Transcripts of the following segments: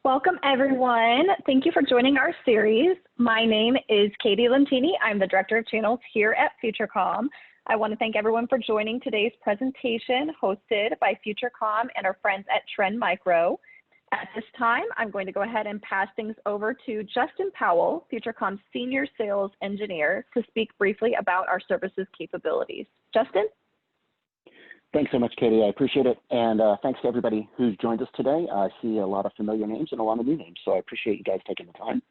Welcome, everyone. Thank you for joining our series. My name is Katie Lentini. I'm the Director of Channels here at FutureCom. I want to thank everyone for joining today's presentation hosted by FutureCom and our friends at Trend Micro. At this time, I'm going to go ahead and pass things over to Justin Powell, FutureCom's Senior Sales Engineer, to speak briefly about our services capabilities. Justin? Thanks so much, Katie. I appreciate it. And thanks to everybody who's joined us today. I see a lot of familiar names and a lot of new names, so I appreciate you guys taking the time.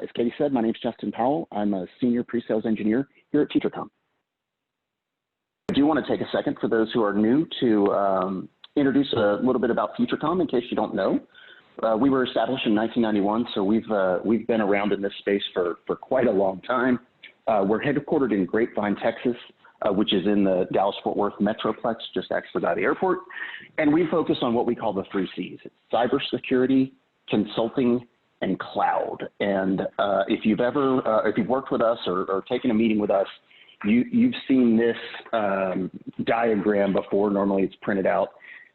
As Katie said, my name's Justin Powell. I'm a Senior Pre-Sales Engineer here at FutureCom. I do want to take a second for those who are new to introduce a little bit about FutureCom in case you don't know. We were established in 1991, so we've been around in this space for quite a long time. We're headquartered in Grapevine, Texas, which is in the Dallas-Fort Worth Metroplex, just actually by the airport. And we focus on what we call the 3 Cs. It's cybersecurity, consulting, and cloud. And if you've worked with us or taken a meeting with us, you've seen this diagram before. Normally it's printed out,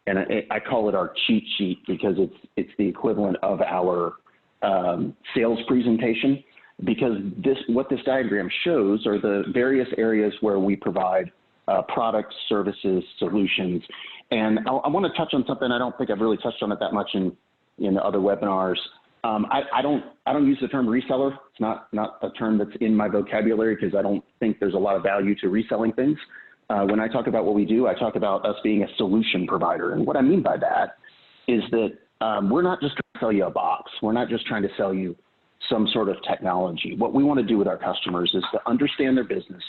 and I call it our cheat sheet because it's the equivalent of our sales presentation. Because what this diagram shows are the various areas where we provide products, services, solutions. And I want to touch on something I don't think I've really touched on it that much in other webinars. I don't use the term reseller. It's not a term that's in my vocabulary because I don't think there's a lot of value to reselling things. When I talk about what we do, I talk about us being a solution provider. And what I mean by that is that we're not just trying to sell you a box. We're not just trying to sell you some sort of technology. What we want to do with our customers is to understand their business,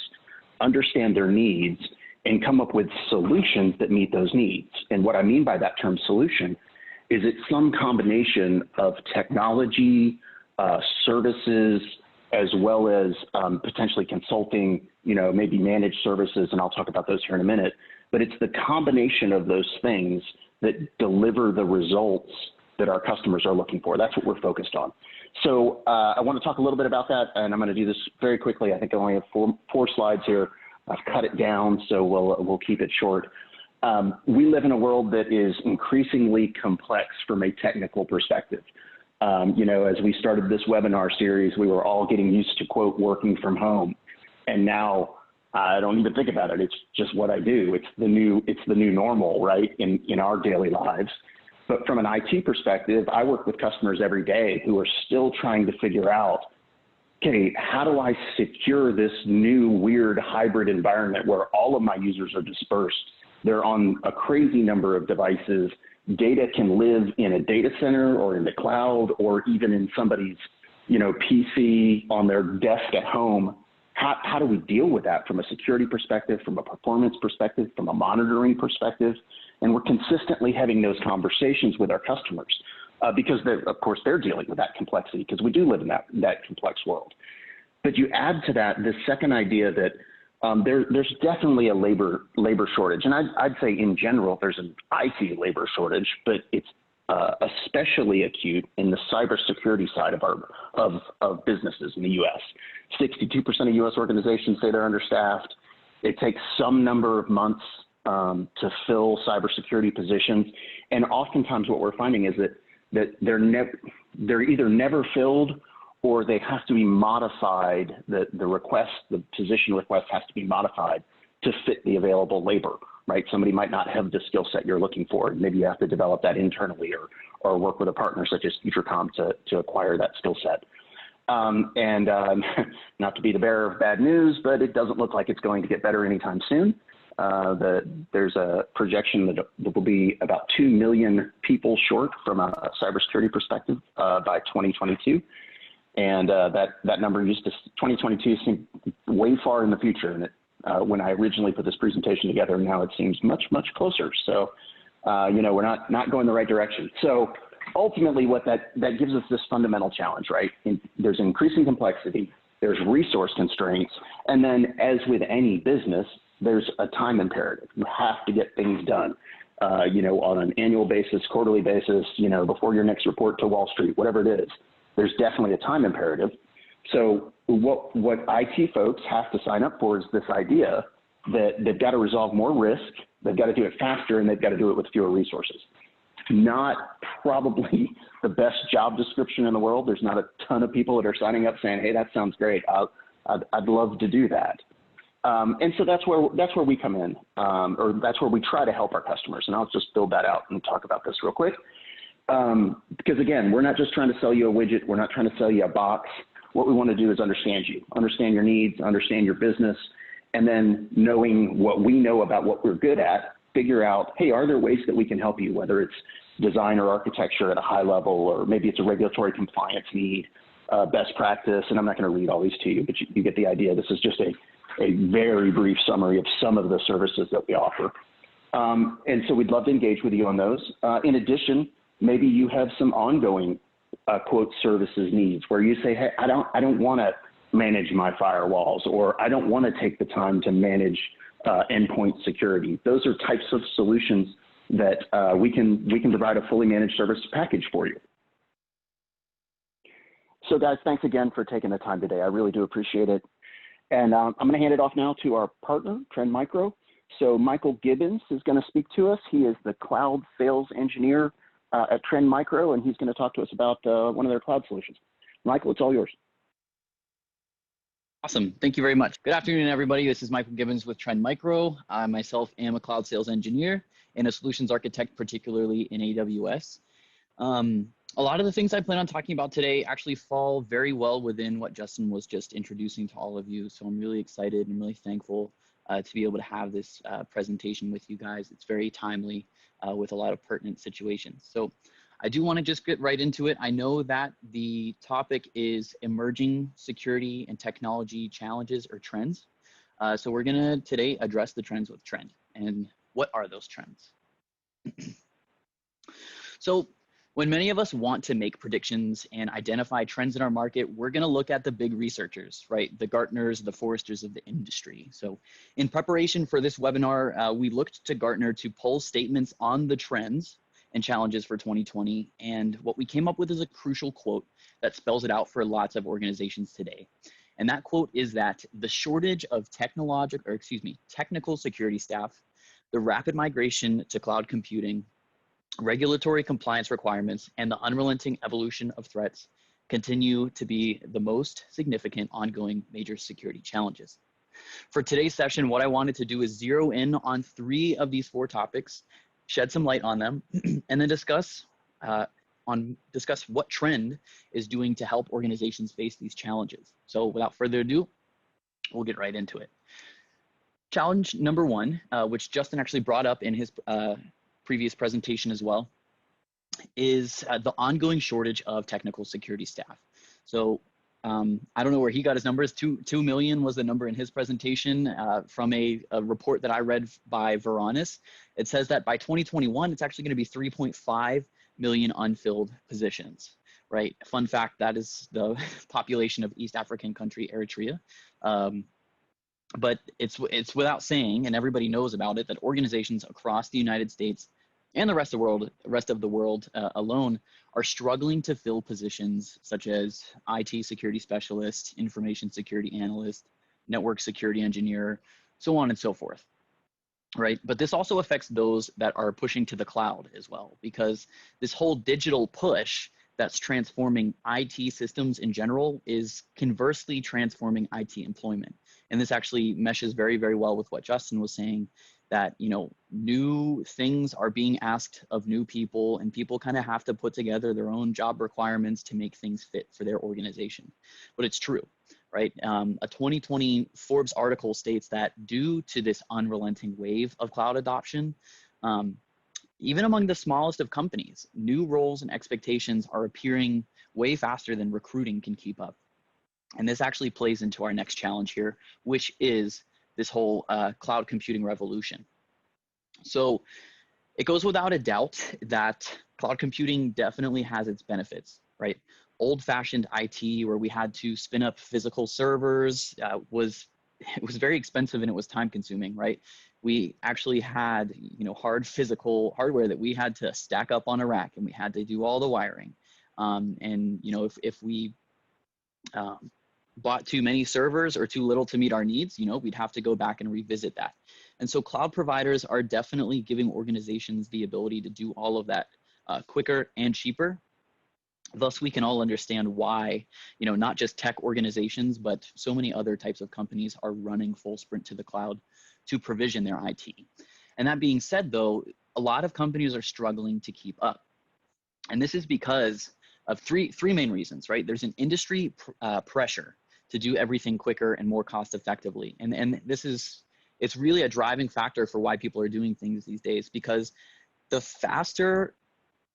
understand their needs, and come up with solutions that meet those needs. And what I mean by that term solution is it's some combination of technology, services, as well as potentially consulting, maybe managed services, and I'll talk about those here in a minute. But it's the combination of those things that deliver the results that our customers are looking for. That's what we're focused on. So I want to talk a little bit about that, and I'm going to do this very quickly. I think I only have four slides here. I've cut it down, so we'll keep it short. We live in a world that is increasingly complex from a technical perspective. As we started this webinar series, we were all getting used to, quote, working from home. And now I don't even think about it. It's just what I do. It's the new normal, right, in our daily lives. But from an IT perspective, I work with customers every day who are still trying to figure out, okay, how do I secure this new weird hybrid environment where all of my users are dispersed? They're on a crazy number of devices. Data can live in a data center or in the cloud or even in somebody's, PC on their desk at home. How do we deal with that from a security perspective, from a performance perspective, from a monitoring perspective? And we're consistently having those conversations with our customers because, of course, they're dealing with that complexity because we do live in that complex world. But you add to that this second idea that there's definitely a labor shortage. And I'd say in general, there's an IT labor shortage, but it's especially acute in the cybersecurity side of businesses in the U.S. 62% of U.S. organizations say they're understaffed. It takes some number of months to fill cybersecurity positions, and oftentimes what we're finding is that they're either never filled or they have to be modified. The position request has to be modified to fit the available labor. Right? Somebody might not have the skill set you're looking for. Maybe you have to develop that internally or work with a partner such as FutureCom to acquire that skill set. Not to be the bearer of bad news, but it doesn't look like it's going to get better anytime soon. There's a projection that there will be about 2 million people short from a cybersecurity perspective by 2022. And that number 2022 seemed way far in the future. And when I originally put this presentation together, now it seems much, much closer. So, we're not going the right direction. So ultimately what that gives us this fundamental challenge, right? There's increasing complexity, there's resource constraints, and then as with any business, there's a time imperative. You have to get things done, on an annual basis, quarterly basis, before your next report to Wall Street, whatever it is. There's definitely a time imperative. So what IT folks have to sign up for is this idea that they've got to resolve more risk, they've got to do it faster, and they've got to do it with fewer resources. not probably the best job description in the world. There's not a ton of people that are signing up saying, hey, that sounds great. I'd love to do that. And so that's where we come in, or that's where we try to help our customers. And I'll just build that out and talk about this real quick. Because again, we're not just trying to sell you a widget. We're not trying to sell you a box. What we want to do is understand you, understand your needs, understand your business, and then knowing what we know about what we're good at, figure out, hey, are there ways that we can help you, whether it's design or architecture at a high level, or maybe it's a regulatory compliance need, best practice. And I'm not going to read all these to you, but you get the idea. This is just a very brief summary of some of the services that we offer. And so we'd love to engage with you on those. In addition, maybe you have some ongoing quote services needs where you say, hey, I don't want to manage my firewalls, or I don't want to take the time to manage endpoint security. Those are types of solutions that we can provide a fully managed service package for you. So guys, thanks again for taking the time today. I really do appreciate it. And I'm going to hand it off now to our partner, Trend Micro. So Michael Gibbons is going to speak to us. He is the cloud sales engineer at Trend Micro, and he's going to talk to us about one of their cloud solutions. Michael, it's all yours. Awesome. Thank you very much. Good afternoon, everybody. This is Michael Gibbons with Trend Micro. I myself am a cloud sales engineer and a solutions architect, particularly in AWS. A lot of the things I plan on talking about today actually fall very well within what Justin was just introducing to all of you. So I'm really excited and really thankful to be able to have this presentation with you guys. It's very timely with a lot of pertinent situations. So I do want to just get right into it. I know that the topic is emerging security and technology challenges or trends. So we're going to today address the trends with Trend. And what are those trends? So when many of us want to make predictions and identify trends in our market, we're going to look at the big researchers, right? The Gartners, the Forresters of the industry. So in preparation for this webinar, we looked to Gartner to pull statements on the trends and challenges for 2020. And what we came up with is a crucial quote that spells it out for lots of organizations today. And that quote is that the shortage of technical security staff, the rapid migration to cloud computing, regulatory compliance requirements, and the unrelenting evolution of threats continue to be the most significant ongoing major security challenges. For today's session, what I wanted to do is zero in on 3 of these 4 topics, shed some light on them, and then discuss what Trend is doing to help organizations face these challenges. So without further ado, we'll get right into it. Challenge number 1, which Justin actually brought up in his previous presentation as well, is the ongoing shortage of technical security staff. So I don't know where he got his numbers. 2 million was the number in his presentation from a report that I read by Varonis. It says that by 2021, it's actually going to be 3.5 million unfilled positions, right? Fun fact, that is the population of East African country, Eritrea. But it's without saying, and everybody knows about it, that organizations across the United States and the rest of the world alone are struggling to fill positions such as IT security specialist, information security analyst, network security engineer, so on and so forth, right? But this also affects those that are pushing to the cloud as well, because this whole digital push that's transforming IT systems in general is conversely transforming IT employment. And this actually meshes very, very well with what Justin was saying, that, you know, new things are being asked of new people, and people kind of have to put together their own job requirements to make things fit for their organization. But it's true, right? A 2020 Forbes article states that due to this unrelenting wave of cloud adoption, even among the smallest of companies, new roles and expectations are appearing way faster than recruiting can keep up. And this actually plays into our next challenge here, which is this whole cloud computing revolution. So it goes without a doubt that cloud computing definitely has its benefits, right? Old-fashioned IT, where we had to spin up physical servers, was very expensive and it was time-consuming, right? We actually had, you know, hard physical hardware that we had to stack up on a rack, and we had to do all the wiring. And you know, if we bought too many servers or too little to meet our needs, you know, we'd have to go back and revisit that. And so cloud providers are definitely giving organizations the ability to do all of that quicker and cheaper. Thus, we can all understand why, not just tech organizations, but so many other types of companies are running full sprint to the cloud to provision their IT. And that being said, though, a lot of companies are struggling to keep up. And this is because of three main reasons, right? There's an industry pressure to do everything quicker and more cost effectively. And it's really a driving factor for why people are doing things these days, because the faster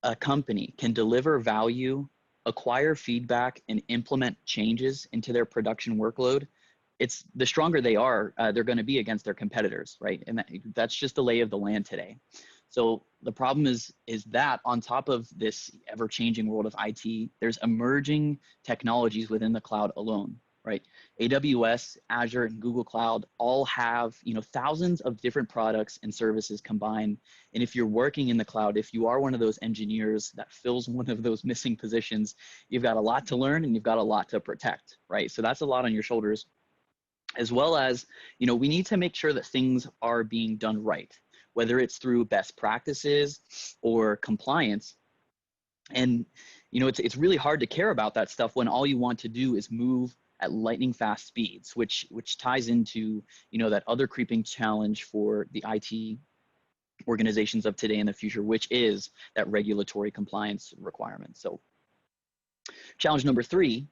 a company can deliver value, acquire feedback, and implement changes into their production workload, it's the stronger they are, they're going to be against their competitors, right? And that's just the lay of the land today. So the problem is that on top of this ever-changing world of IT, there's emerging technologies within the cloud alone, right? AWS, Azure, and Google Cloud all have, thousands of different products and services combined. And if you're working in the cloud, if you are one of those engineers that fills one of those missing positions, you've got a lot to learn and you've got a lot to protect, right? So that's a lot on your shoulders, as well as, we need to make sure that things are being done right, whether it's through best practices or compliance. And, it's really hard to care about that stuff when all you want to do is move at lightning fast speeds, which ties into, that other creeping challenge for the IT organizations of today and the future, which is that regulatory compliance requirement. So challenge number 3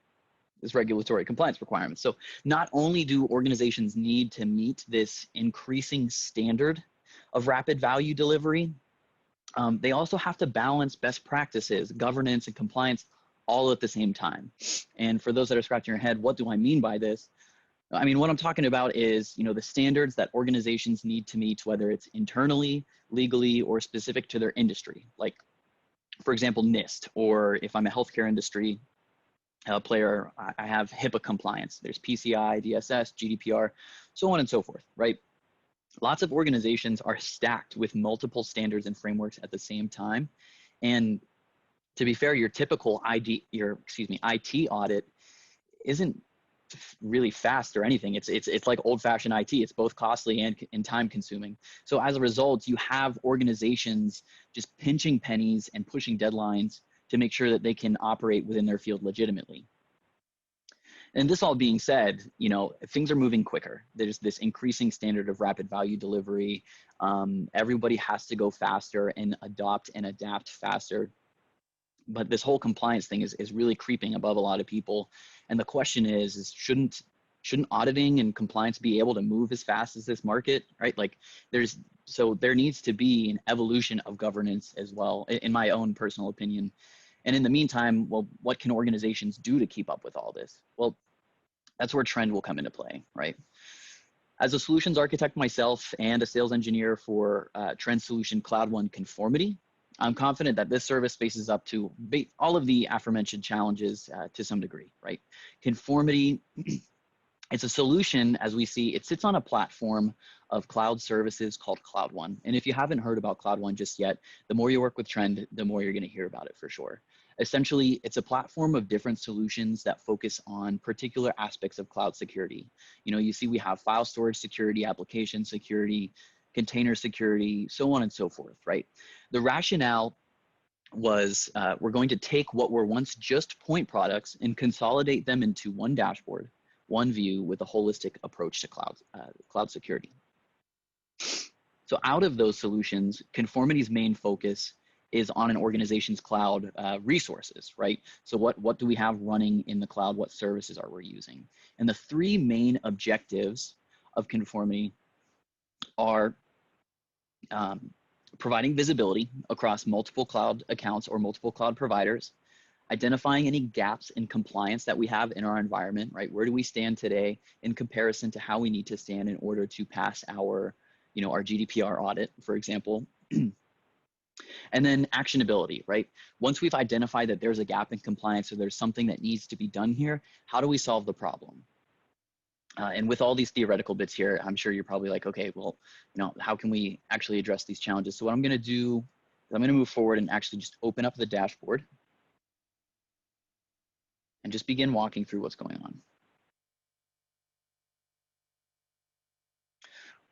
is regulatory compliance requirements. So not only do organizations need to meet this increasing standard of rapid value delivery, they also have to balance best practices, governance, and compliance all at the same time. And for those that are scratching your head, what do I mean by this? I mean, what I'm talking about is, the standards that organizations need to meet, whether it's internally, legally, or specific to their industry. Like, for example, NIST, or if I'm a healthcare industry player, I have HIPAA compliance. There's PCI, DSS, GDPR, so on and so forth, right? Lots of organizations are stacked with multiple standards and frameworks at the same time. And to be fair, your typical IT audit isn't really fast or anything. It's like old-fashioned IT. It's both costly and time-consuming. So as a result, you have organizations just pinching pennies and pushing deadlines to make sure that they can operate within their field legitimately. And this all being said, things are moving quicker. There's this increasing standard of rapid value delivery. Everybody has to go faster and adopt and adapt faster. But this whole compliance thing is really creeping above a lot of people. And the question is shouldn't auditing and compliance be able to move as fast as this market, right? Like there needs to be an evolution of governance as well, in my own personal opinion. And in the meantime, well, what can organizations do to keep up with all this? Well, that's where Trend will come into play, right? As a solutions architect myself and a sales engineer for Trend Solution Cloud One Conformity, I'm confident that this service faces up to all of the aforementioned challenges to some degree, right? Conformity, it's a solution, as we see, it sits on a platform of cloud services called Cloud One. And if you haven't heard about Cloud One just yet, the more you work with Trend, the more you're gonna hear about it for sure. Essentially, it's a platform of different solutions that focus on particular aspects of cloud security. You see we have file storage security, application security, container security, so on and so forth, right? The rationale was we're going to take what were once just point products and consolidate them into one dashboard, one view with a holistic approach to cloud security. So out of those solutions, Conformity's main focus is on an organization's cloud resources, right? So what do we have running in the cloud? What services are we using? And the 3 main objectives of Conformity are providing visibility across multiple cloud accounts or multiple cloud providers, identifying any gaps in compliance that we have in our environment, right? Where do we stand today in comparison to how we need to stand in order to pass our GDPR audit, for example. And then actionability, right? Once we've identified that there's a gap in compliance or there's something that needs to be done here, how do we solve the problem? And with all these theoretical bits here, I'm sure you're probably like, okay, well, how can we actually address these challenges? So what I'm gonna do is I'm gonna move forward and actually just open up the dashboard and just begin walking through what's going on.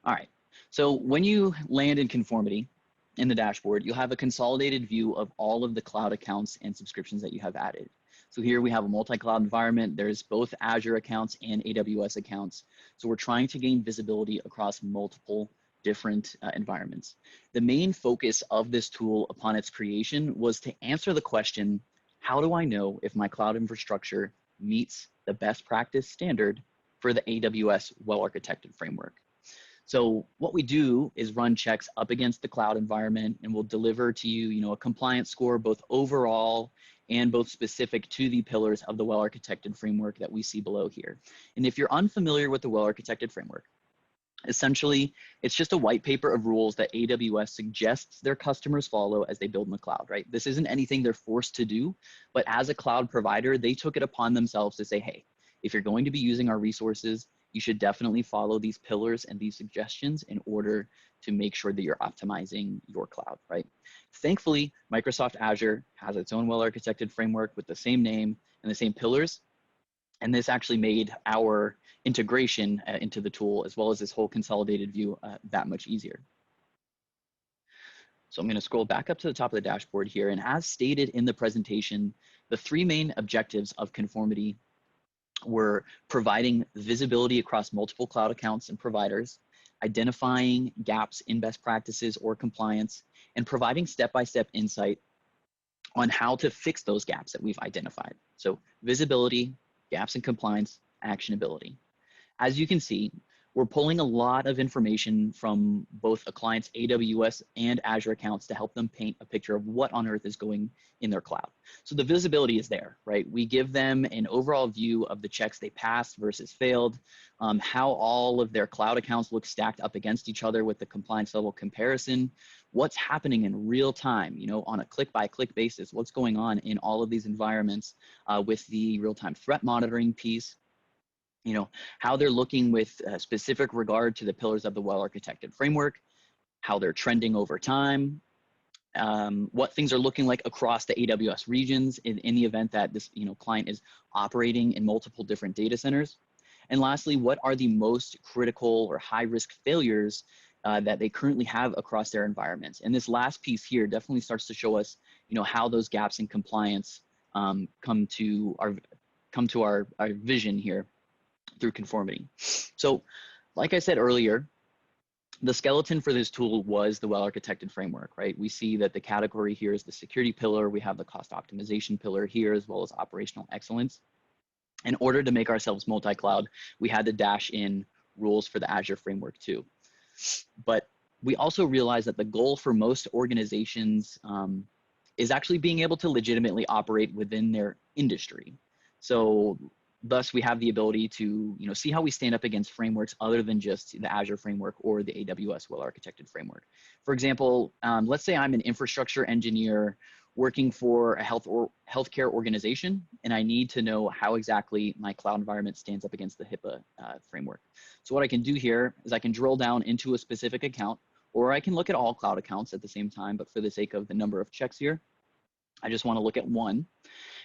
All right, so when you land in Conformity, in the dashboard, you'll have a consolidated view of all of the cloud accounts and subscriptions that you have added. So here we have a multi-cloud environment. There's both Azure accounts and AWS accounts. So we're trying to gain visibility across multiple different environments. The main focus of this tool upon its creation was to answer the question, how do I know if my cloud infrastructure meets the best practice standard for the AWS well-architected framework? So what we do is run checks up against the cloud environment, and we'll deliver to you, a compliance score, both overall and both specific to the pillars of the well-architected framework that we see below here. And if you're unfamiliar with the well-architected framework, essentially, it's just a white paper of rules that AWS suggests their customers follow as they build in the cloud, right? This isn't anything they're forced to do, but as a cloud provider, they took it upon themselves to say, hey, if you're going to be using our resources, you should definitely follow these pillars and these suggestions in order to make sure that you're optimizing your cloud, right? Thankfully, Microsoft Azure has its own well-architected framework with the same name and the same pillars. And this actually made our integration into the tool, as well as this whole consolidated view, that much easier. So I'm going to scroll back up to the top of the dashboard here. And as stated in the presentation, the three main objectives of conformity were providing visibility across multiple cloud accounts and providers, identifying gaps in best practices or compliance, and providing step-by-step insight on how to fix those gaps that we've identified. So visibility, gaps in compliance, actionability. As you can see, we're pulling a lot of information from both a client's AWS and Azure accounts to help them paint a picture of what on earth is going in their cloud. So the visibility is there, right? We give them an overall view of the checks they passed versus failed, how all of their cloud accounts look stacked up against each other with the compliance level comparison, what's happening in real time, on a click-by-click basis, what's going on in all of these environments with the real-time threat monitoring piece, how they're looking with specific regard to the pillars of the well-architected framework, how they're trending over time, what things are looking like across the AWS regions in the event that this client is operating in multiple different data centers. And lastly, what are the most critical or high-risk failures that they currently have across their environments? And this last piece here definitely starts to show us, how those gaps in compliance come to our vision here through conformity. So like I said earlier, the skeleton for this tool was the well-architected framework, right? We see that the category here is the security pillar. We have the cost optimization pillar here, as well as operational excellence. In order to make ourselves multi-cloud, we had to dash in rules for the Azure framework too. But we also realized that the goal for most organizations is actually being able to legitimately operate within their industry. So thus, we have the ability to see how we stand up against frameworks other than just the Azure framework or the AWS well-architected framework. For example, let's say I'm an infrastructure engineer working for a healthcare organization, and I need to know how exactly my cloud environment stands up against the HIPAA framework. So what I can do here is I can drill down into a specific account, or I can look at all cloud accounts at the same time, but for the sake of the number of checks here, I just want to look at one,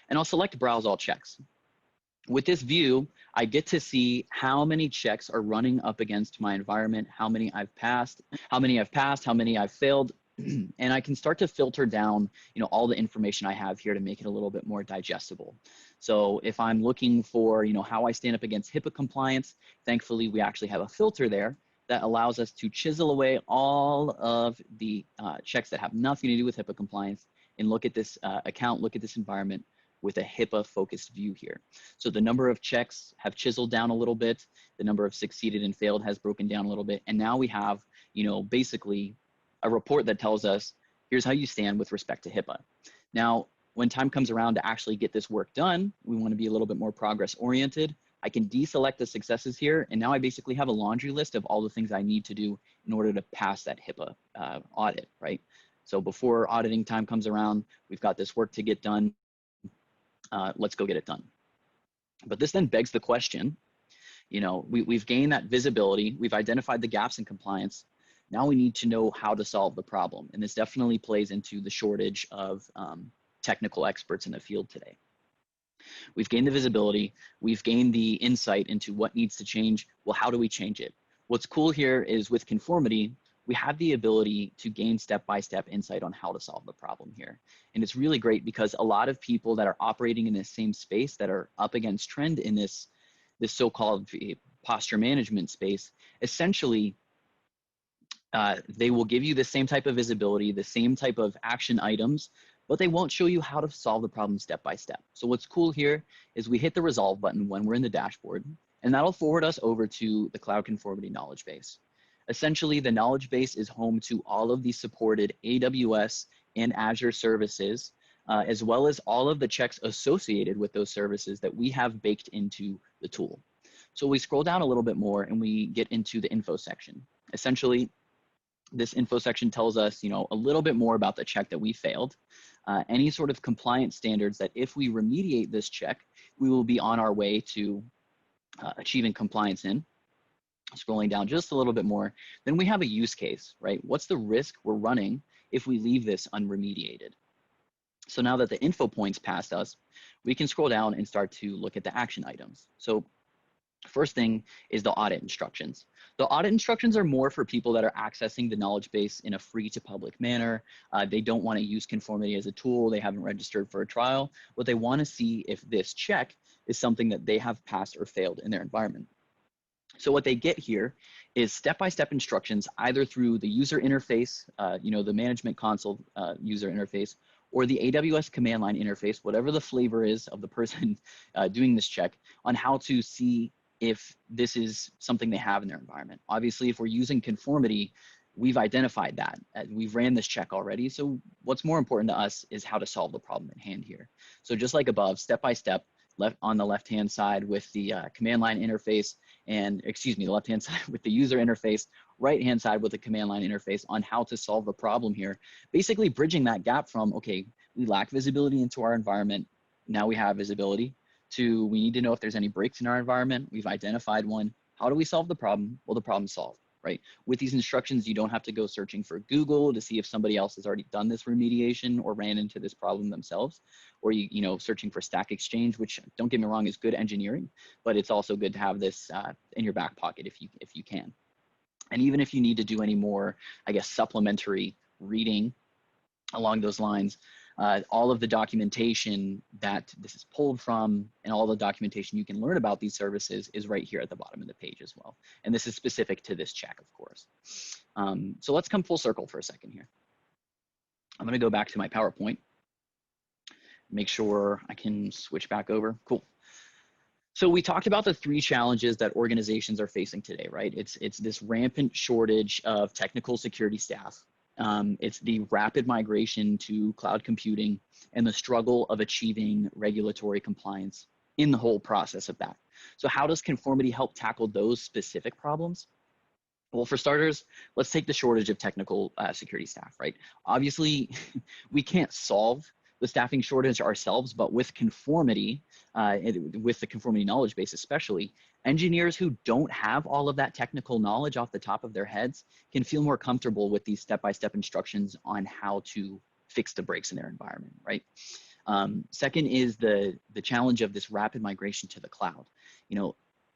and I'll select Browse All Checks. With this view, I get to see how many checks are running up against my environment, how many I've passed, how many I've failed, and I can start to filter down, all the information I have here to make it a little bit more digestible. So if I'm looking for, how I stand up against HIPAA compliance, thankfully we actually have a filter there that allows us to chisel away all of the checks that have nothing to do with HIPAA compliance and look at this account, look at this environment with a HIPAA-focused view here. So the number of checks have chiseled down a little bit, the number of succeeded and failed has broken down a little bit, and now we have, basically a report that tells us, here's how you stand with respect to HIPAA. Now, when time comes around to actually get this work done, we want to be a little bit more progress-oriented. I can deselect the successes here, and now I basically have a laundry list of all the things I need to do in order to pass that HIPAA audit, right? So before auditing time comes around, we've got this work to get done. Let's go get it done. But this then begs the question, we've gained that visibility, we've identified the gaps in compliance. Now we need to know how to solve the problem. And this definitely plays into the shortage of technical experts in the field today. We've gained the visibility, we've gained the insight into what needs to change. Well, how do we change it? What's cool here is with conformity, we have the ability to gain step-by-step insight on how to solve the problem here. And it's really great because a lot of people that are operating in this same space that are up against trend in this so-called posture management space, essentially they will give you the same type of visibility, the same type of action items, but they won't show you how to solve the problem step by step. So what's cool here is we hit the resolve button when we're in the dashboard, and that'll forward us over to the Cloud Conformity Knowledge Base. Essentially, the knowledge base is home to all of the supported AWS and Azure services, as well as all of the checks associated with those services that we have baked into the tool. So we scroll down a little bit more and we get into the info section. Essentially, this info section tells us, a little bit more about the check that we failed, any sort of compliance standards that if we remediate this check, we will be on our way to achieving compliance in. Scrolling down just a little bit more, then we have a use case, right? What's the risk we're running if we leave this unremediated? So now that the info points past us, we can scroll down and start to look at the action items. So first thing is the audit instructions. The audit instructions are more for people that are accessing the knowledge base in a free to public manner. They don't want to use conformity as a tool. They haven't registered for a trial. What they want to see if this check is something that they have passed or failed in their environment. So what they get here is step-by-step instructions either through the user interface, the management console user interface, or the AWS command line interface, whatever the flavor is of the person doing this check, on how to see if this is something they have in their environment. Obviously, if we're using conformity, we've identified that. We've ran this check already. So what's more important to us is how to solve the problem at hand here. So just like above, step-by-step, on the left-hand side with the command line interface, the left-hand side with the user interface, right-hand side with the command line interface on how to solve the problem here. Basically bridging that gap from, okay, we lack visibility into our environment, now we have visibility, to we need to know if there's any breaks in our environment, we've identified one, how do we solve the problem? Well, the problem's solved, right? With these instructions, you don't have to go searching for Google to see if somebody else has already done this remediation or ran into this problem themselves, or searching for Stack Exchange, which, don't get me wrong, is good engineering, but it's also good to have this in your back pocket if you can. And even if you need to do any more, supplementary reading along those lines, all of the documentation that this is pulled from and all the documentation you can learn about these services is right here at the bottom of the page as well. And this is specific to this check, of course. So let's come full circle for a second here. I'm going to go back to my PowerPoint, make sure I can switch back over. Cool. So we talked about the 3 challenges that organizations are facing today, right? It's this rampant shortage of technical security staff. It's the rapid migration to cloud computing and the struggle of achieving regulatory compliance in the whole process of that. So how does conformity help tackle those specific problems? Well, for starters, let's take the shortage of technical security staff, right? Obviously, we can't solve the staffing shortage ourselves, but with conformity, with the conformity knowledge base especially, engineers who don't have all of that technical knowledge off the top of their heads can feel more comfortable with these step-by-step instructions on how to fix the breaks in their environment, right? Second is the challenge of this rapid migration to the cloud.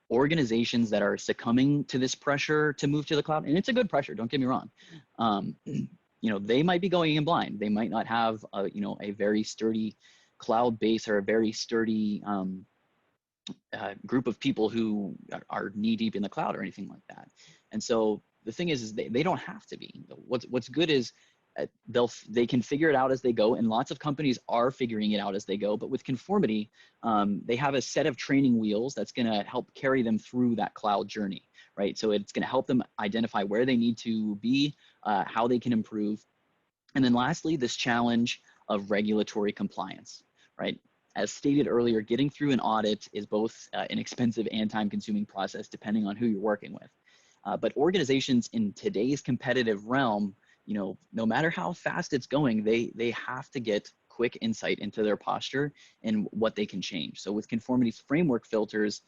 Organizations that are succumbing to this pressure to move to the cloud, and it's a good pressure, don't get me wrong, they might be going in blind. They might not have a very sturdy cloud base or a very sturdy group of people who are knee deep in the cloud or anything like that. And so the thing is they don't have to be. What's good is they can figure it out as they go, and lots of companies are figuring it out as they go. But with conformity, they have a set of training wheels that's going to help carry them through that cloud journey, right? So it's going to help them identify where they need to be, how they can improve. And then lastly, this challenge of regulatory compliance, right? As stated earlier, getting through an audit is both an expensive and time-consuming process depending on who you're working with. But organizations in today's competitive realm, no matter how fast it's going, they have to get quick insight into their posture and what they can change. So with conformity's framework filters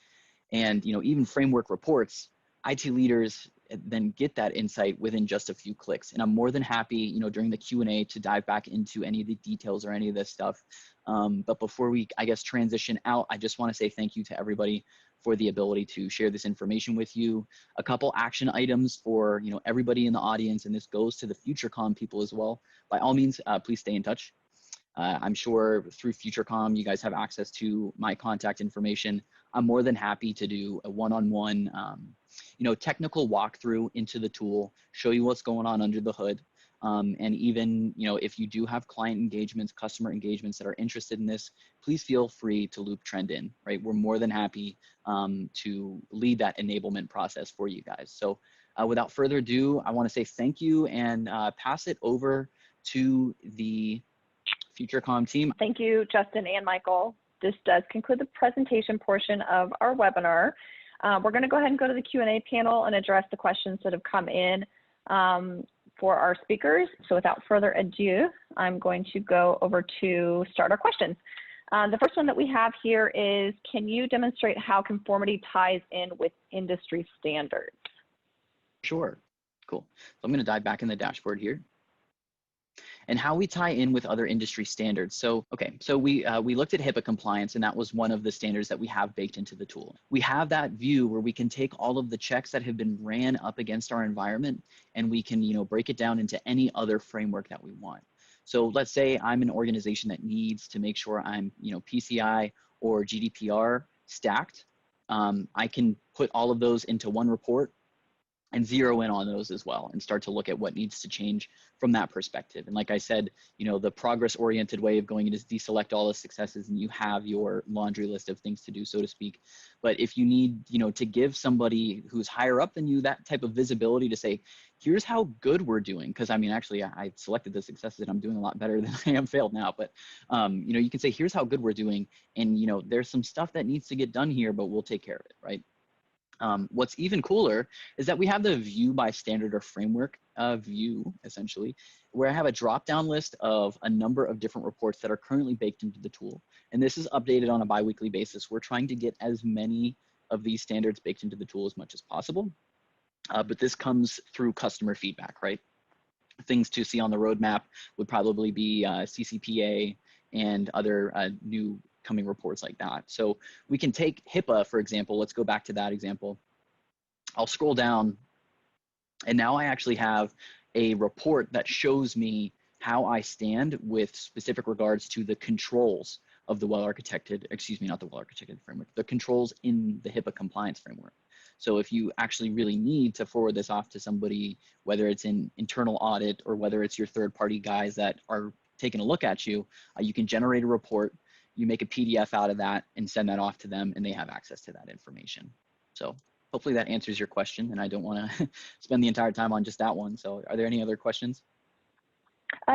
and even framework reports, IT leaders then get that insight within just a few clicks. And I'm more than happy, during the Q&A to dive back into any of the details or any of this stuff. But before we, transition out, I just want to say thank you to everybody for the ability to share this information with you. A couple action items for everybody in the audience, and this goes to the FutureCom people as well. By all means, please stay in touch. I'm sure through FutureCom, you guys have access to my contact information. I'm more than happy to do a one-on-one, technical walkthrough into the tool, show you what's going on under the hood. And even, if you do have client engagements, customer engagements that are interested in this, please feel free to loop Trend in, right? We're more than happy to lead that enablement process for you guys. So without further ado, I want to say thank you and pass it over to the FutureCom team. Thank you, Justin and Michael. This does conclude the presentation portion of our webinar. We're going to go ahead and go to the Q&A panel and address the questions that have come in for our speakers. So without further ado, I'm going to go over to start our questions. The first one that we have here is, can you demonstrate how conformity ties in with industry standards? Sure, cool. So I'm going to dive back in the dashboard here. And how we tie in with other industry standards. So, we looked at HIPAA compliance, and that was one of the standards that we have baked into the tool. We have that view where we can take all of the checks that have been ran up against our environment, and we can, break it down into any other framework that we want. So let's say I'm an organization that needs to make sure I'm, PCI or GDPR stacked. I can put all of those into one report and zero in on those as well and start to look at what needs to change from that perspective. And like I said, the progress-oriented way of going is deselect all the successes and you have your laundry list of things to do, so to speak. But if you need, to give somebody who's higher up than you that type of visibility to say, here's how good we're doing, because actually I selected the successes and I'm doing a lot better than I am failed now. But, you can say, here's how good we're doing. And, there's some stuff that needs to get done here, but we'll take care of it, right? What's even cooler is that we have the view by standard or framework view, essentially, where I have a drop-down list of a number of different reports that are currently baked into the tool. And this is updated on a bi-weekly basis. We're trying to get as many of these standards baked into the tool as much as possible. But this comes through customer feedback, right? Things to see on the roadmap would probably be CCPA and other new coming reports like that. So we can take HIPAA, for example. Let's go back to that example. I'll scroll down, and now I actually have a report that shows me how I stand with specific regards to the controls of the well-architected, not the well-architected framework, the controls in the HIPAA compliance framework. So if you actually really need to forward this off to somebody, whether it's in internal audit or whether it's your third-party guys that are taking a look at you, you can generate a report. You make a PDF out of that and send that off to them, and they have access to that information. So hopefully that answers your question, and I don't want to spend the entire time on just that one. So are there any other questions?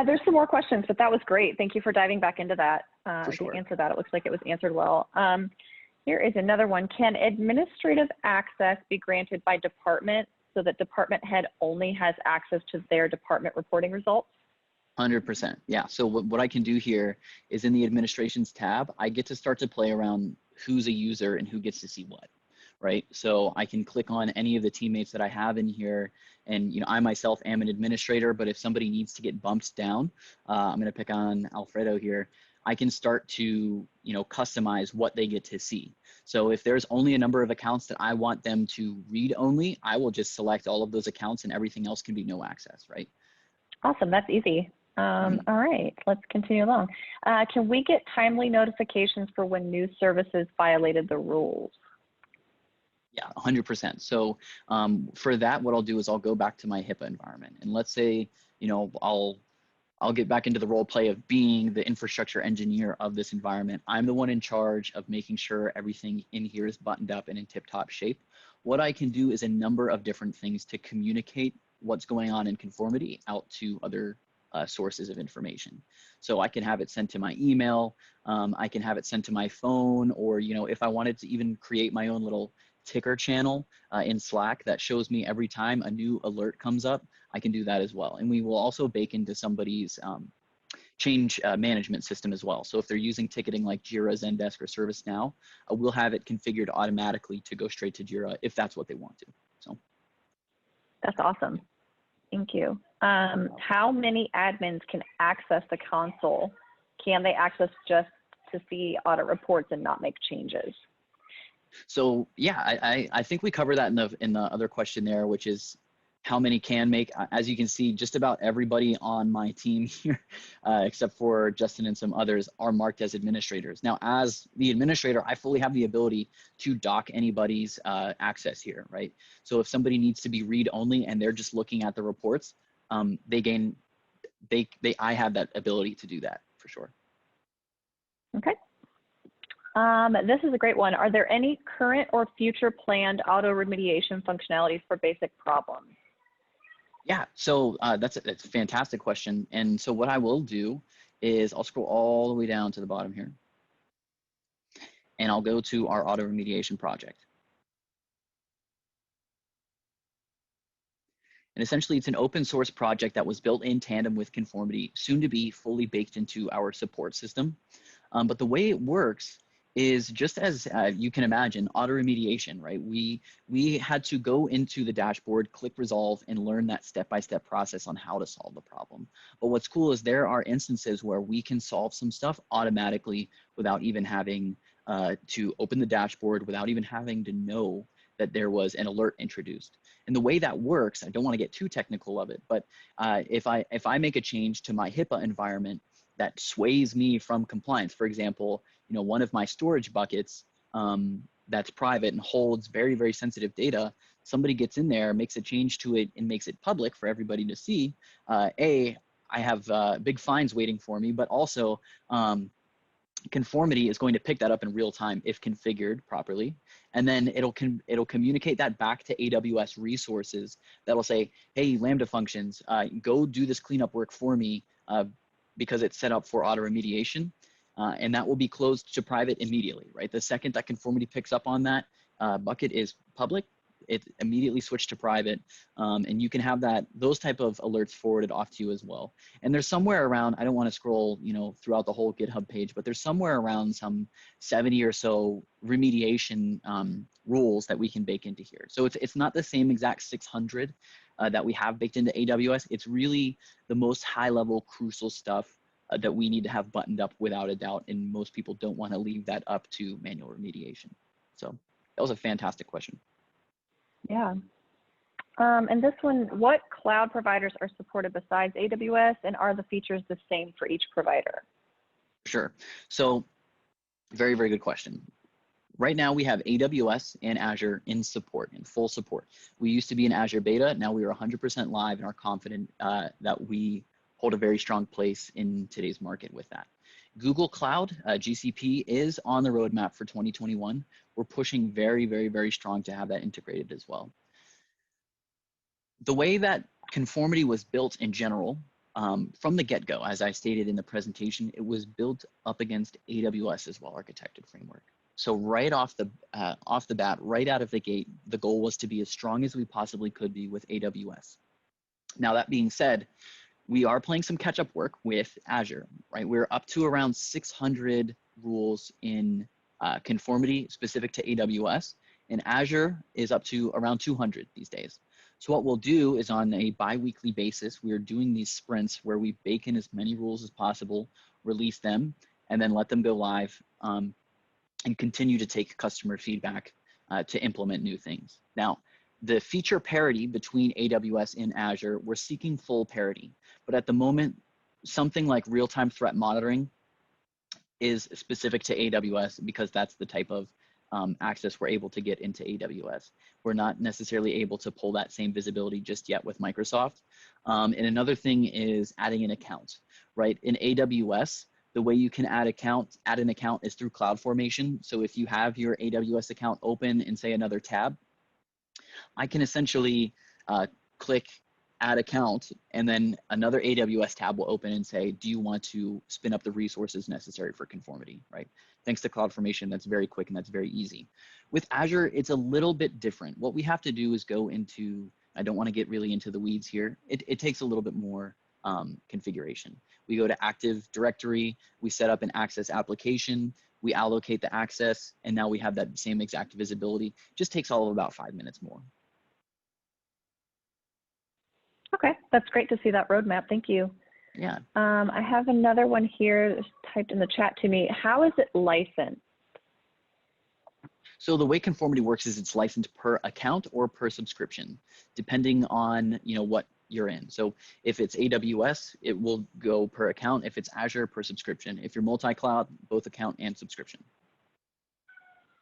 There's some more questions, but that was great. Thank you for diving back into that. For sure. To answer that, it looks like it was answered well. Here is another one. Can administrative access be granted by department so that department head only has access to their department reporting results? 100%. Yeah. So what I can do here is in the administrations tab, I get to start to play around who's a user and who gets to see what, right? So I can click on any of the teammates that I have in here, and I myself am an administrator, but if somebody needs to get bumped down, I'm going to pick on Alfredo here. I can start to customize what they get to see. So if there's only a number of accounts that I want them to read only, I will just select all of those accounts and everything else can be no access, right? Awesome. That's easy. All right, let's continue along. Can we get timely notifications for when new services violated the rules? Yeah, 100%. So for that, what I'll do is I'll go back to my HIPAA environment, and let's say, I'll get back into the role play of being the infrastructure engineer of this environment. I'm the one in charge of making sure everything in here is buttoned up and in tip-top shape. What I can do is a number of different things to communicate what's going on in conformity out to other sources of information. So I can have it sent to my email, I can have it sent to my phone, or if I wanted to even create my own little ticker channel in Slack that shows me every time a new alert comes up, I can do that as well. And we will also bake into somebody's change management system as well. So if they're using ticketing like Jira, Zendesk, or ServiceNow, we'll have it configured automatically to go straight to Jira if that's what they want to. So that's awesome. Thank you. How many admins can access the console? Can they access just to see audit reports and not make changes? So yeah, I think we covered that in the other question there, which is how many can make. As you can see, just about everybody on my team here, except for Justin and some others, are marked as administrators. Now, as the administrator, I fully have the ability to dock anybody's access here, right? So if somebody needs to be read only and they're just looking at the reports, I have that ability to do that for sure. Okay. This is a great one. Are there any current or future planned auto remediation functionalities for basic problems? Yeah, so that's a fantastic question. And so what I will do is I'll scroll all the way down to the bottom here, and I'll go to our auto remediation project. And essentially, it's an open source project that was built in tandem with Conformity, soon to be fully baked into our support system. But the way it works is just as you can imagine, auto remediation, right? We had to go into the dashboard, click resolve, and learn that step-by-step process on how to solve the problem. But what's cool is there are instances where we can solve some stuff automatically without even having to open the dashboard, without even having to know that there was an alert introduced. And the way that works, I don't want to get too technical of it, but if I make a change to my HIPAA environment that sways me from compliance, for example, one of my storage buckets that's private and holds very, very sensitive data, somebody gets in there, makes a change to it, and makes it public for everybody to see, I have big fines waiting for me, but also Conformity is going to pick that up in real time if configured properly, and then it'll communicate that back to AWS resources that'll say, hey, Lambda functions, go do this cleanup work for me because it's set up for auto remediation, and that will be closed to private immediately, right? The second that Conformity picks up on that bucket is public, it immediately switched to private, and you can have those type of alerts forwarded off to you as well. And there's somewhere around, I don't want to scroll throughout the whole GitHub page, but there's somewhere around some 70 or so remediation rules that we can bake into here. So it's not the same exact 600 that we have baked into AWS. It's really the most high level crucial stuff that we need to have buttoned up without a doubt, and most people don't want to leave that up to manual remediation. So that was a fantastic question. Yeah. And this one, what cloud providers are supported besides AWS, and are the features the same for each provider? Sure. So very, very good question. Right now we have AWS and Azure in support, in full support. We used to be in Azure beta. Now we are 100% live and are confident that we hold a very strong place in today's market with that. Google Cloud, GCP, is on the roadmap for 2021. We're pushing very, very, very strong to have that integrated as well. The way that Conformity was built in general, from the get-go, as I stated in the presentation, it was built up against AWS as well-architected framework. So right off the bat, right out of the gate, the goal was to be as strong as we possibly could be with AWS. Now, that being said, we are playing some catch-up work with Azure, right? We're up to around 600 rules in Conformity specific to AWS, and Azure is up to around 200 these days. So what we'll do is on a bi-weekly basis, we're doing these sprints where we bake in as many rules as possible, release them, and then let them go live and continue to take customer feedback to implement new things. Now, the feature parity between AWS and Azure, we're seeking full parity. But at the moment, something like real-time threat monitoring is specific to AWS because that's the type of access we're able to get into AWS. We're not necessarily able to pull that same visibility just yet with Microsoft. And another thing is adding an account, right? In AWS, the way you can add an account is through CloudFormation. So if you have your AWS account open in, say, another tab, I can essentially click add account, and then another AWS tab will open and say, do you want to spin up the resources necessary for Conformity, right? Thanks to CloudFormation, that's very quick and that's very easy. With Azure, it's a little bit different. What we have to do is go into, I don't want to get really into the weeds here. It takes a little bit more configuration. We go to Active Directory, we set up an access application, we allocate the access, and now we have that same exact visibility. Just takes all of about 5 minutes more. Okay, that's great to see that roadmap. Thank you. Yeah. I have another one here typed in the chat to me. How is it licensed? So the way conformity works is it's licensed per account or per subscription, depending on what you're in. So if it's AWS, it will go per account. If it's Azure, per subscription. If you're multi-cloud, both account and subscription.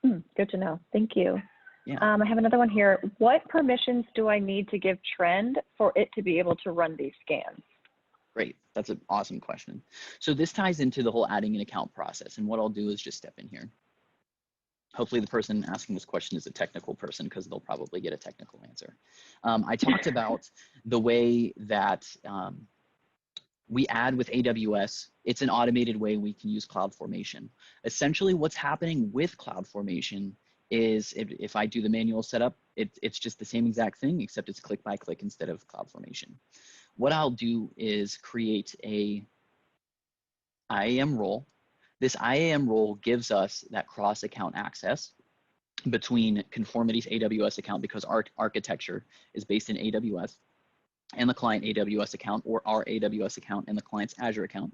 Good to know. Thank you. Yeah. I have another one here. What permissions do I need to give Trend for it to be able to run these scans? Great. That's an awesome question. So this ties into the whole adding an account process. And what I'll do is just step in here. Hopefully the person asking this question is a technical person because they'll probably get a technical answer. I talked about the way that we add with AWS. It's an automated way we can use CloudFormation. Essentially what's happening with CloudFormation is if I do the manual setup, it's just the same exact thing, except it's click by click instead of CloudFormation. What I'll do is create a IAM role. This IAM role gives us that cross-account access between Conformity's AWS account, because our architecture is based in AWS, and the client AWS account, or our AWS account and the client's Azure account.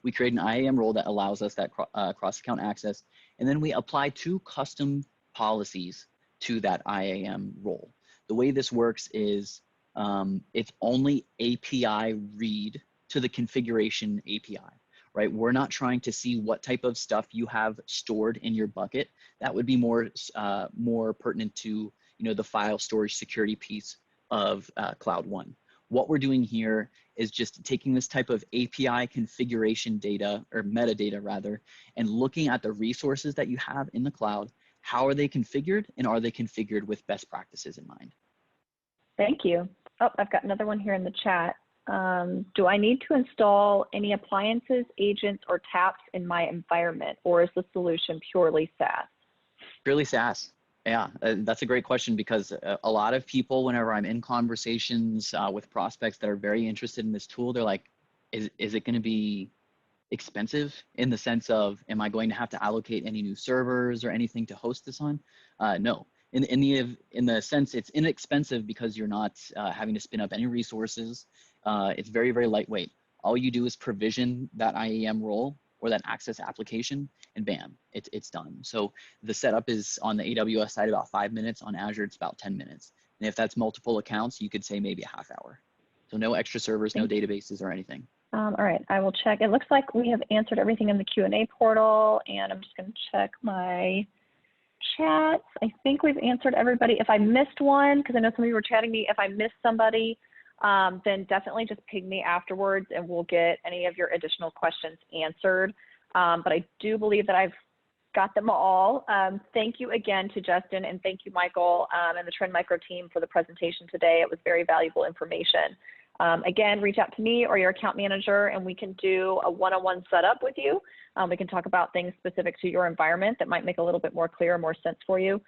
We create an IAM role that allows us that cross-account access, and then we apply 2 custom policies to that IAM role. The way this works is it's only API read to the configuration API, right? We're not trying to see what type of stuff you have stored in your bucket. That would be more pertinent to the file storage security piece of Cloud One. What we're doing here is just taking this type of API configuration data, or metadata rather, and looking at the resources that you have in the cloud. How are they configured, and are they configured with best practices in mind? Thank you. Oh, I've got another one here in the chat. Do I need to install any appliances, agents, or taps in my environment, or is the solution purely SaaS? Purely SaaS. Yeah, that's a great question, because a lot of people, whenever I'm in conversations with prospects that are very interested in this tool, they're like, is it going to be expensive, in the sense of, am I going to have to allocate any new servers or anything to host this on? No. In the sense, it's inexpensive because you're not having to spin up any resources. It's very, very lightweight. All you do is provision that IAM role or that access application, and bam, it's done. So the setup is, on the AWS side, about 5 minutes. On Azure, it's about 10 minutes. And if that's multiple accounts, you could say maybe a half hour. So no extra servers, no databases or anything. All right, I will check. It looks like we have answered everything in the Q&A portal, and I'm just going to check my chats. I think we've answered everybody. If I missed one, because I know some of you were chatting me, if I missed somebody, then definitely just ping me afterwards and we'll get any of your additional questions answered. But I do believe that I've got them all. Thank you again to Justin, and thank you, Michael, and the Trend Micro team for the presentation today. It was very valuable information. Again, reach out to me or your account manager, and we can do a one-on-one setup with you. We can talk about things specific to your environment that might make a little bit more clear, more sense for you.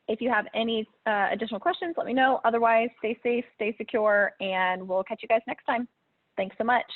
If you have any additional questions, let me know. Otherwise, stay safe, stay secure, and we'll catch you guys next time. Thanks so much.